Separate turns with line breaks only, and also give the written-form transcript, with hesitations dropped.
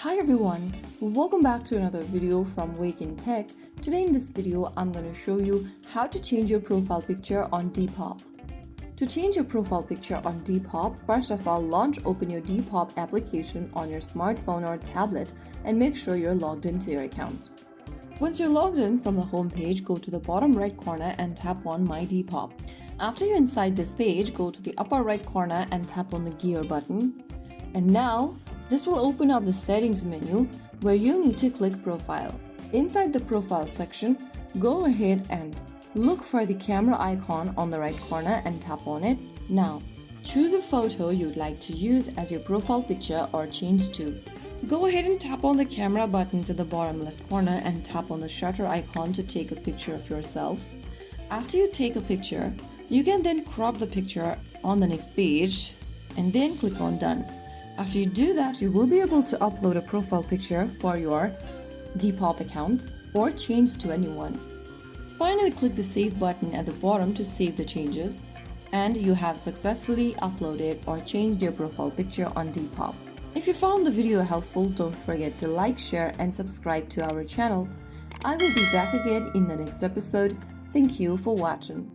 Hi everyone, welcome back to another video from Wake&Tech. Today in this video, I'm going to show you how to change your profile picture on Depop. To change your profile picture on Depop, first of all, open your Depop application on your smartphone or tablet and make sure you're logged into your account. Once you're logged in, from the home page, go to the bottom right corner and tap on My Depop. After you're inside this page, go to the upper right corner and tap on the gear button. And now, this will open up the settings menu where you need to click profile. Inside the profile section, go ahead and look for the camera icon on the right corner and tap on it. Now, choose a photo you'd like to use as your profile picture or change to. Go ahead and tap on the camera buttons at the bottom left corner and tap on the shutter icon to take a picture of yourself. After you take a picture, you can then crop the picture on the next page and then click on done. After you do that, you will be able to upload a profile picture for your Depop account or change to a new one. Finally, click the save button at the bottom to save the changes, and you have successfully uploaded or changed your profile picture on Depop. If you found the video helpful, don't forget to like, share and subscribe to our channel. I will be back again in the next episode. Thank you for watching.